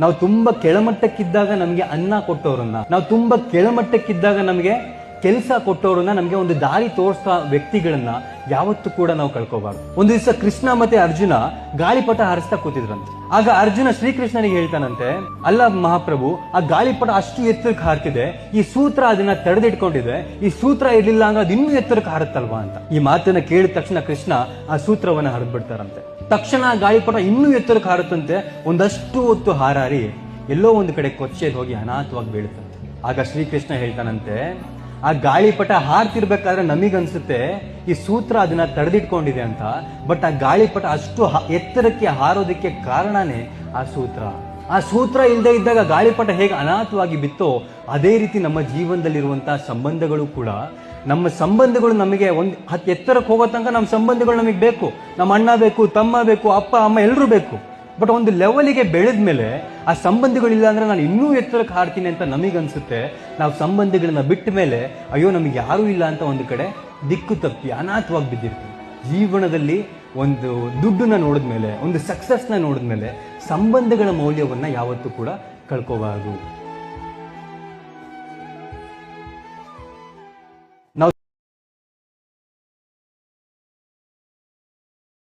ನಾವು ತುಂಬಾ ಕೆಳಮಟ್ಟಕ್ಕಿದ್ದಾಗ ನಮಗೆ ಅನ್ನ ಕೊಟ್ಟವರನ್ನ, ನಾವು ತುಂಬಾ ಕೆಳಮಟ್ಟಕ್ಕಿದ್ದಾಗ ನಮಗೆ ಕೆಲಸ ಕೊಟ್ಟವರನ್ನ, ನಮಗೆ ಒಂದು ದಾರಿ ತೋರಿಸ್ತಾ ವ್ಯಕ್ತಿಗಳನ್ನ ಯಾವತ್ತೂ ಕೂಡ ನಾವು ಕಳ್ಕೋಬಾರ್ದು. ಒಂದು ದಿವಸ ಕೃಷ್ಣ ಮತ್ತೆ ಅರ್ಜುನ ಗಾಳಿಪಟ ಹಾರಿಸ್ತಾ ಕೂತಿದ್ರಂತೆ. ಆಗ ಅರ್ಜುನ ಶ್ರೀಕೃಷ್ಣನಿಗೆ ಹೇಳ್ತಾನಂತೆ, ಅಲ್ಲ ಮಹಾಪ್ರಭು, ಆ ಗಾಳಿಪಟ ಅಷ್ಟು ಎತ್ತರಕ್ಕೆ ಹಾರ್ತಿದೆ, ಈ ಸೂತ್ರ ಅದನ್ನ ತಡೆದಿಟ್ಕೊಂಡಿದೆ, ಈ ಸೂತ್ರ ಇರ್ಲಿಲ್ಲ ಅಂದ್ರೆ ಅದು ಇನ್ನೂ ಎತ್ತರಕ್ಕೆ ಹಾರುತ್ತಲ್ವಾ ಅಂತ. ಈ ಮಾತನ್ನ ಕೇಳಿದ ತಕ್ಷಣ ಕೃಷ್ಣ ಆ ಸೂತ್ರವನ್ನ ಹರಿದ್ಬಿಡ್ತಾರಂತೆ. ತಕ್ಷಣ ಆ ಗಾಳಿಪಟ ಇನ್ನೂ ಎತ್ತರಕ್ಕೆ ಹಾರುತ್ತಂತೆ. ಒಂದಷ್ಟು ಹೊತ್ತು ಹಾರಾರಿ ಎಲ್ಲೋ ಒಂದು ಕಡೆ ಕೊಚ್ಚೆಗೆ ಹೋಗಿ ಅನಾಥವಾಗಿ ಬೀಳುತ್ತಂತೆ. ಆಗ ಶ್ರೀಕೃಷ್ಣ ಹೇಳ್ತಾನಂತೆ, ಆ ಗಾಳಿಪಟ ಹಾರ್ತಿರ್ಬೇಕಾದ್ರೆ ನಮಗನ್ಸುತ್ತೆ ಈ ಸೂತ್ರ ಅದನ್ನ ತಡೆದಿಟ್ಕೊಂಡಿದೆ ಅಂತ, ಬಟ್ ಆ ಗಾಳಿಪಟ ಅಷ್ಟು ಎತ್ತರಕ್ಕೆ ಹಾರೋದಕ್ಕೆ ಕಾರಣನೇ ಆ ಸೂತ್ರ. ಆ ಸೂತ್ರ ಇಲ್ಲದೆ ಇದ್ದಾಗ ಗಾಳಿಪಟ ಹೇಗೆ ಅನಾಥವಾಗಿ ಬಿತ್ತೋ ಅದೇ ರೀತಿ ನಮ್ಮ ಜೀವನದಲ್ಲಿರುವಂತಹ ಸಂಬಂಧಗಳು ಕೂಡ, ನಮ್ಮ ಸಂಬಂಧಗಳು ನಮಗೆ ಒಂದು ಎತ್ತರಕ್ಕೆ ಹೋಗೋ ತನಕ ನಮ್ಮ ಸಂಬಂಧಗಳು ನಮಗೆ ಬೇಕು. ನಮ್ಮ ಅಣ್ಣ ಬೇಕು, ತಮ್ಮ ಬೇಕು, ಅಪ್ಪ ಅಮ್ಮ ಎಲ್ಲರೂ ಬೇಕು. ಬಟ್ ಒಂದು ಲೆವೆಲಿಗೆ ಬೆಳೆದ ಮೇಲೆ ಆ ಸಂಬಂಧಗಳಿಲ್ಲ ಅಂದ್ರೆ ನಾನು ಇನ್ನೂ ಎತ್ತರಕ್ಕೆ ಹಾರ್ತೀನಿ ಅಂತ ನಮಗನ್ಸುತ್ತೆ. ನಾವು ಸಂಬಂಧಗಳನ್ನ ಬಿಟ್ಟ ಮೇಲೆ ಅಯ್ಯೋ ನಮಗೆ ಯಾರೂ ಇಲ್ಲ ಅಂತ ಒಂದು ಕಡೆ ದಿಕ್ಕು ತಪ್ಪಿ ಅನಾಥವಾಗಿ ಬಿದ್ದಿರ್ತೀವಿ. ಜೀವನದಲ್ಲಿ ಒಂದು ದುಡ್ಡನ್ನ ನೋಡಿದ್ಮೇಲೆ, ಒಂದು ಸಕ್ಸಸ್ನ ನೋಡಿದ್ಮೇಲೆ ಸಂಬಂಧಗಳ ಮೌಲ್ಯವನ್ನ ಯಾವತ್ತೂ ಕೂಡ ಕಳ್ಕೋಬಾರದು.